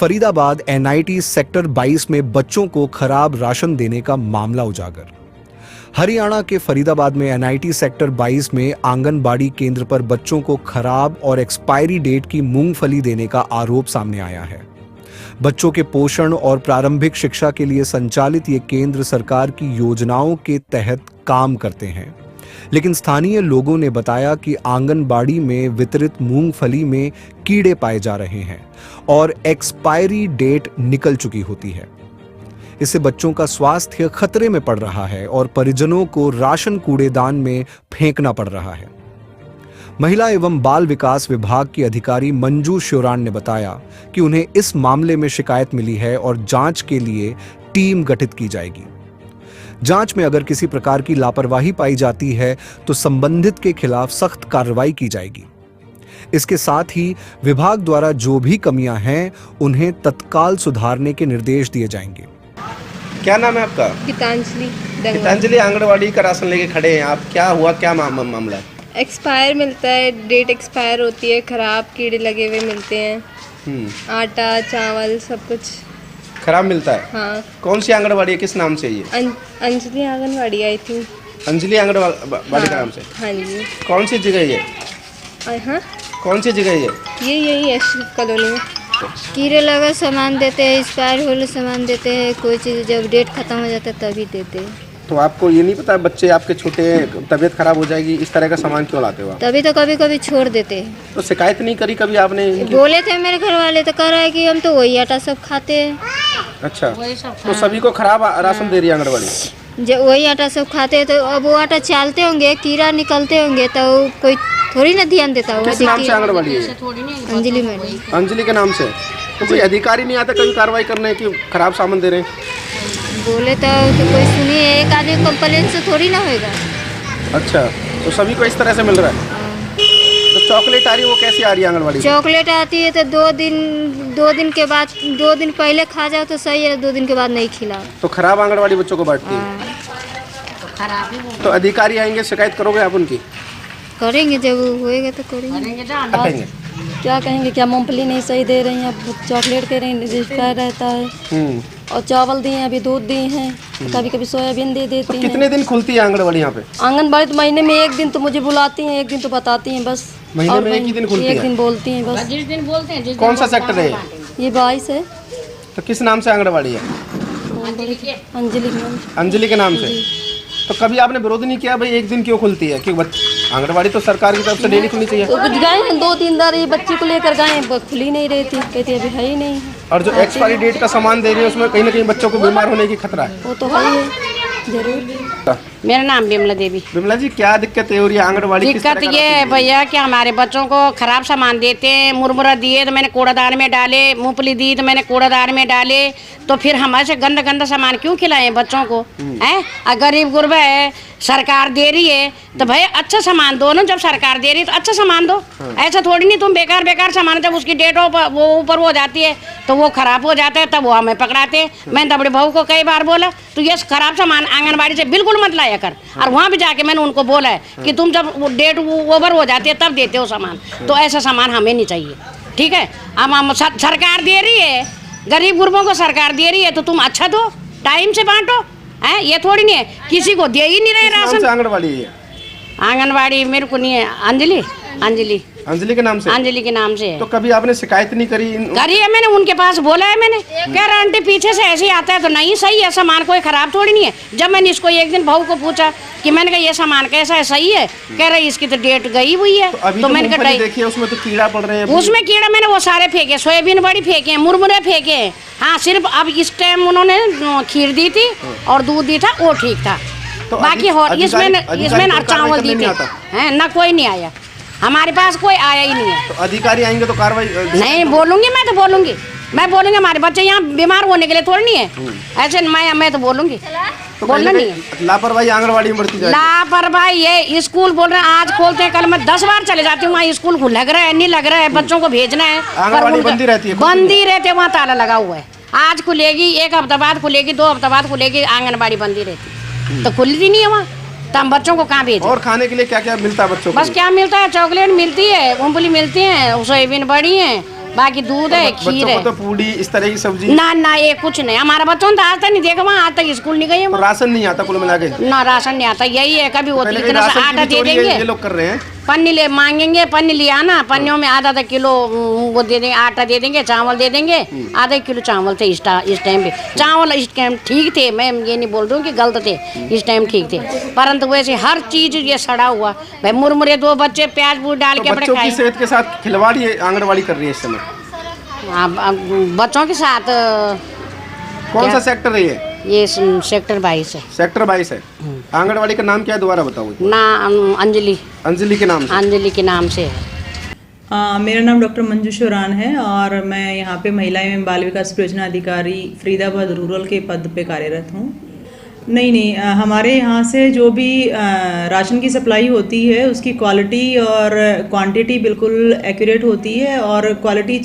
Faridabad NIT sector 22 में बच्चों को खराब राशन देने का मामला उजागर। हरियाणा के फरीदाबाद में एनआईटी सेक्टर 22 में आंगनबाड़ी केंद्र पर बच्चों को खराब और एक्सपायरी डेट की मूंगफली देने का आरोप सामने आया है। बच्चों के पोषण और प्रारंभिक शिक्षा के लिए संचालित ये केंद्र सरकार की योजनाओं के तहत काम करते हैं, लेकिन स्थानीय लोगों ने बताया कि आंगनबाड़ी में वितरित मूंगफली में कीड़े पाए जा रहे हैं और एक्सपायरी डेट निकल चुकी होती है। इससे बच्चों का स्वास्थ्य खतरे में पड़ रहा है और परिजनों को राशन कूड़ेदान में फेंकना पड़ रहा है। महिला एवं बाल विकास विभाग की अधिकारी मंजू श्योरान ने बताया कि उन्हें इस मामले में शिकायत मिली है और जांच के लिए टीम गठित की जाएगी। जांच में अगर किसी प्रकार की लापरवाही पाई जाती है तो संबंधित के खिलाफ सख्त कार्रवाई की जाएगी। इसके साथ ही विभाग द्वारा जो भी कमियां हैं उन्हें तत्काल सुधारने के निर्देश दिए जाएंगे। क्या नाम है आपका? गीतांजलि। गीतांजलि, आंगनबाड़ी का राशन लेके खड़े हैं आप, क्या हुआ, क्या मामला है? एक्सपायर मिलता है, डेट एक्सपायर होती है, खराब कीड़े लगे हुए मिलते हैं। आटा चावल सब कुछ खराब मिलता है। हाँ। कौन सी आंगनबाड़ी है, किस नाम से ये? अंजलि आंगनबाड़ी आई थी। अंजलि आंगनबाड़ी का नाम से? हाँ जी। कौन सी जगह ये? हाँ, कौन सी जगह ये? यही है कॉलोनी में। कीड़े लगा सामान देते हैं, एक्सपायर होले सामान देते हैं, कोई चीज़ जब डेट खत्म हो जाता है तभी देते हैं। तो आपको ये नहीं पता बच्चे आपके छोटे हैं, तबीयत खराब हो जाएगी, इस तरह का सामान क्यों लाते हो आप? तभी तो कभी कभी छोड़ देते हैं। तो शिकायत नहीं करी कभी आपने? बोले थे मेरे घर वाले, तो कह रहा है कि हम तो वही आटा सब खाते हैं। अच्छा, तो सभी को खराब राशन दे रही है आंगनबाड़ी? जब वही आटा सब खाते हैं तो अब वो आटा चालते होंगे, कीड़ा निकलते होंगे तो कोई थोड़ी ना ध्यान देता होगा। किस नाम से आंगनबाड़ी है? अंजलि मैडम। अंजलि के नाम से। तो कोई अधिकारी नहीं आता कभी कार्रवाई करने की खराब सामान दे रहे हैं? बोले तो कोई सुनिए, एक आदमी कंप्लेन से थोड़ी ना होगा। अच्छा, तो सभी को इस तरह से मिल रहा है। तो चॉकलेट आ रही है, वो कैसी आ रही है आंगनबाड़ी? चॉकलेट आती है तो दो दिन के बाद, 2 दिन पहले खा जाओ तो सही है, 2 दिन के बाद नहीं खिलाओ तो खराब आंगनबाड़ी बच्चों को बांटती है। तो अधिकारी आएंगे, शिकायत करोगे आप उनकी? करेंगे, जब होएगा तो करेंगे। क्या कहेंगे, क्या मूंगफली नहीं सही दे रही हैं, चॉकलेट दे रही हैं, एक्सपायर रहता है, और चावल दिए हैं, अभी दूध दिए हैं, कभी कभी सोयाबीन दे देती हैं। कितने दिन खुलती है आंगनबाड़ी यहाँ पे? आंगनबाड़ी तो महीने में 1 दिन तो मुझे बुलाती हैं, 1 दिन तो बताती हैं बस। महीने में 1 ही दिन खुलती है? 1 दिन बोलती हैं बस। जिस दिन बोलते हैं। कौन सा सेक्टर है ये 22 है। तो किस नाम से आंगनबाड़ी है? अंजलि के नाम। अंजलि के नाम से। तो कभी आपने विरोध नहीं किया भाई 1 दिन क्यों खुलती है? क्यों आंगनबाड़ी तो सरकार की तरफ से डेली खुलनी चाहिए। तो कुछ गए हैं 2-3 बार ये बच्ची को लेकर गए, खुली नहीं रही थी, कहती अभी है ही नहीं। और जो एक्सपायरी डेट का सामान दे रही है उसमें कहीं ना कहीं बच्चों को बीमार होने की खतरा है। वो तो है ही है, जरूर। मेरा नाम बिमला देवी। बिमला जी, क्या दिक्कत है हो रही है आंगनबाड़ी? दिक्कत ये है भैया कि हमारे बच्चों को खराब सामान देते हैं। मुरमुरा दिए तो मैंने कूड़ादान में डाले, मूंगफली दी तो मैंने कूड़ादान में डाले, तो फिर हमारे से गंदा गंदा सामान क्यों खिलाएं बच्चों को? हैं, गरीब गुरबा है, सरकार दे रही है तो भाई अच्छा सामान दो ना। जब सरकार दे रही है तो अच्छा सामान दो। ऐसा थोड़ी नहीं तुम बेकार सामान, जब उसकी डेट वो ऊपर हो जाती है तो वो खराब हो जाता है, तब वो हमें पकड़ाते हैं। मैंने बड़े बहू को कई बार बोला तो ये खराब सामान आंगनबाड़ी से बिल्कुल मत लाया कर। और वहाँ भी जाके मैंने उनको बोला है कि तुम जब डेट ओवर हो जाती है तब देते हो सामान, तो ऐसा सामान हमें नहीं चाहिए। ठीक है, अब सरकार दे रही है, गरीब गुरबों को सरकार दे रही है तो तुम अच्छा दो, टाइम से बांटो। है, ये थोड़ी नहीं है किसी को दे ही नहीं रहे राशन। आंगनबाड़ी है? आंगनबाड़ी मेरे को नहीं है। अंजलि के नाम से? अंजलि के नाम से। तो कभी आपने शिकायत नहीं करी? करी है मैंने, उनके पास बोला है मैंने, कह रहा आंटी पीछे से ऐसे ही आता है तो नहीं सही है सामान, कोई खराब थोड़ी नहीं है। जब मैंने इसको एक दिन बहू को पूछा कि मैंने कहा ये सामान कैसा है, सही है, कह रहा इसकी तो डेट गई हुई है। तो मैंने कहा देखिए उसमें तो कीड़ा पड़ रहे हैं। उसमें कीड़ा मैंने वो सारे फेंके, सोयाबीन बड़ी फेंके, मुरमुरे फेंके। हाँ, सिर्फ अब इस टाइम उन्होंने खीर दी थी और दूध दी था, वो ठीक था। तो बाकी इसमें ना चावल दी थी, ना कोई नहीं आया, हमारे पास कोई आया ही नहीं है। तो अधिकारी आएंगे तो कार्रवाई नहीं बोलूंगी, मैं तो बोलूंगी हमारे बच्चे यहाँ बीमार होने के लिए थोड़ी नहीं है। ऐसे मैं तो बोलूंगी, तो बोलना नहीं है। लापरवाही आंगनबाड़ी में बढ़ती जाएगी। लापरवाही ये स्कूल बोल रहे हैं आज खोलते हैं, कल मैं 10 बार चले जाती हूँ वहाँ। स्कूल लग रहा है नहीं लग रहा है, बच्चों को भेजना है, आंगनबाड़ी बंदी रहती है? बंदी रहती है, वहाँ ताला लगा हुआ है। आज खुलेगी, 1 हफ्ता बाद खुलेगी, 2 हफ्ता बाद खुलेगी, आंगनबाड़ी बंदी रहती तो खुलती नहीं है वहाँ। तो हम बच्चों को कहाँ भेजें? और खाने के लिए क्या क्या मिलता है बच्चों को? बस क्या मिलता है, चॉकलेट मिलती है, मूंगफली मिलती है, सोयाबीन बड़ी है, बाकी दूध है, खीर बच्चों है। को तो पूड़ी इस तरह की सब्जी, ना ना ये कुछ नहीं, हमारे बच्चों ने तो आज तक नहीं देखा, वहाँ आज तक स्कूल नहीं गए तो वो। राशन नहीं आता कुल मिला के। ना राशन नहीं आता, यही है कभी वो पहले इतना सा राशन की आटा भी दे चोरी देंगे, ये लोग कर रहे हैं। पन्नी ले मांगेंगे, पन्नी ले आना, पन्नियों में आधा किलो वो दे देंगे, आटा दे देंगे, चावल दे देंगे, आधा किलो चावल थे इस टाइम पे। चावल इस टाइम ठीक थे, मैं ये नहीं बोल रही हूँ कि गलत थे, इस टाइम ठीक थे, परंतु वैसे हर चीज ये सड़ा हुआ। भाई मुरमुरे 2 बच्चे प्याज पूज डाल के तो अपने बच्चों की खाए। सेहत के साथ खिलवाड़ ये आंगनबाड़ी कर रही है इस समय। अब बच्चों के साथ कौन क्या? सा सेक्टर है ये? ये सेक्टर 22 है सेक्टर 22 है। आंगनबाड़ी का नाम क्या है, दोबारा बताओ। ना, अंजलि, अंजलि के नाम से। अंजलि के नाम से है। मेरा नाम डॉक्टर मंजू शोरान है और मैं यहाँ पे महिला एवं बाल विकास परियोजना अधिकारी फरीदाबाद रूरल के पद पे कार्यरत हूँ। नहीं, हमारे यहाँ से जो भी राशन की सप्लाई होती है उसकी क्वालिटी और क्वांटिटी बिल्कुल एक्यूरेट होती है, और क्वालिटी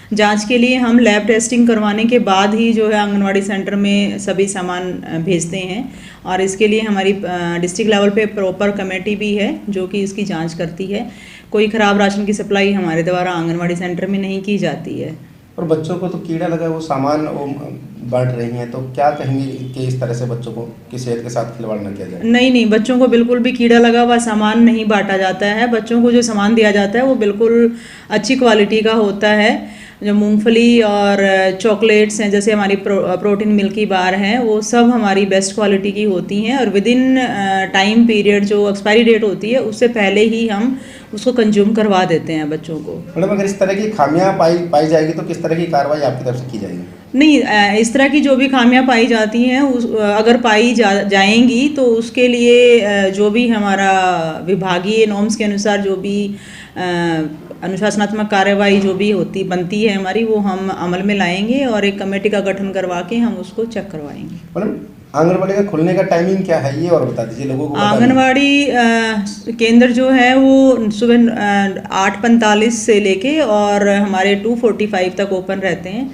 जांच के लिए हम लैब टेस्टिंग करवाने के बाद ही जो है आंगनवाड़ी सेंटर में सभी सामान भेजते हैं, और इसके लिए हमारी डिस्ट्रिक्ट लेवल पे प्रॉपर कमेटी भी है जो कि इसकी जांच करती है। कोई ख़राब राशन की सप्लाई हमारे द्वारा आंगनवाड़ी सेंटर में नहीं की जाती है। और बच्चों को तो कीड़ा लगा, वो सामान वो बांट रही हैं, तो क्या कहेंगे कि इस तरह से बच्चों को की सेहत के साथ खिलवाड़ न किया जाए? नहीं, बच्चों को बिल्कुल भी कीड़ा लगा हुआ सामान नहीं बांटा जाता है। बच्चों को जो सामान दिया जाता है वो बिल्कुल अच्छी क्वालिटी का होता है। जो मूंगफली और चॉकलेट्स हैं, जैसे हमारी प्रोटीन मिल्की बार हैं, वो सब हमारी बेस्ट क्वालिटी की होती हैं, और विद इन टाइम पीरियड जो एक्सपायरी डेट होती है उससे पहले ही हम उसको कंज्यूम करवा देते हैं बच्चों को। मैडम, अगर इस तरह की खामियां पाई जाएगी तो किस तरह की कार्रवाई आपकी तरफ से की जाएगी? नहीं, इस तरह की जो भी खामियां पाई जाती हैं अगर पाई जाएंगी तो उसके लिए जो भी हमारा विभागीय नॉर्म्स के अनुसार जो भी अनुशासनात्मक कार्रवाई जो भी बनती है हमारी, वो हम अमल में लाएंगे और एक कमेटी का गठन करवा के हम उसको चेक करवाएंगे। मैडम, आंगनबाड़ी का खुलने का टाइमिंग क्या है ये और बता दीजिए लोगों को। आंगनबाड़ी केंद्र जो है वो सुबह 8:45 से लेके और हमारे 2:45 तक ओपन रहते हैं,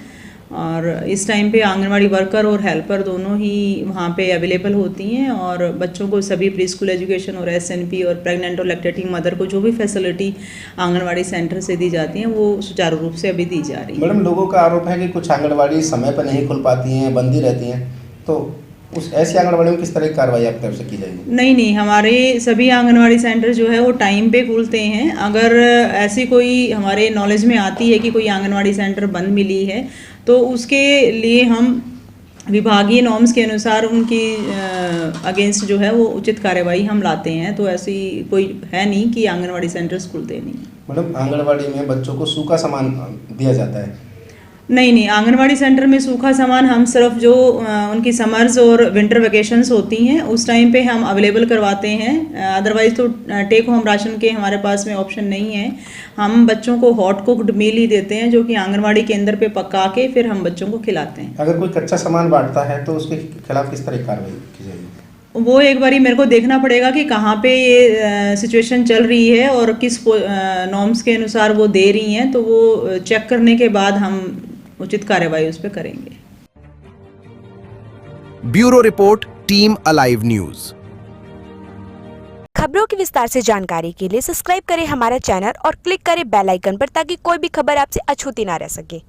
और इस टाइम पे आंगनवाड़ी वर्कर और हेल्पर दोनों ही वहाँ पे अवेलेबल होती हैं, और बच्चों को सभी प्री स्कूल एजुकेशन और SNP और प्रेग्नेंट और लैक्टेटिंग मदर को जो भी फैसिलिटी आंगनवाड़ी सेंटर से दी जाती हैं वो सुचारू रूप से अभी दी जा रही है। मैडम, लोगों का आरोप है कि कुछ आंगनबाड़ी समय पर नहीं खुल पाती हैं, बंद ही रहती हैं, तो उस ऐसी आंगनबाड़ी में किस तरह की कार्रवाई आपकी तरफ से की जाएगी? नहीं, हमारे सभी आंगनवाड़ी सेंटर जो है वो टाइम पे खुलते हैं। अगर ऐसी कोई हमारे नॉलेज में आती है कि कोई आंगनवाड़ी सेंटर बंद मिली है तो उसके लिए हम विभागीय नॉर्म्स के अनुसार उनकी अगेंस्ट जो है वो उचित कार्रवाई हम लाते हैं। तो ऐसी कोई है नहीं कि आंगनवाड़ी सेंटर्स खुलते नहीं। मैडम, आंगनबाड़ी में बच्चों को सूखा सामान दिया जाता है? नहीं, आंगनवाड़ी सेंटर में सूखा सामान हम सिर्फ जो उनकी समर्स और विंटर वेकेशंस होती हैं उस टाइम पे हम अवेलेबल करवाते हैं। अदरवाइज़ तो टेक होम राशन के हमारे पास में ऑप्शन नहीं है। हम बच्चों को हॉट कुक्ड मील ही देते हैं जो कि आंगनवाड़ी केंद्र पे पका के फिर हम बच्चों को खिलाते हैं। अगर कोई कच्चा सामान बांटता है तो उसके खिलाफ किस तरह की कार्रवाई की जाएगी? वो एक बारी मेरे को देखना पड़ेगा कि कहाँ पे ये सिचुएशन चल रही है और किस नॉर्म्स के अनुसार वो दे रही हैं, तो वो चेक करने के बाद हम उचित कार्रवाई उस पर करेंगे। Bureau report, team alive news. खबरों की विस्तार से जानकारी के लिए सब्सक्राइब करें हमारा चैनल और क्लिक करें बेल आइकन पर ताकि कोई भी खबर आपसे अछूती ना रह सके।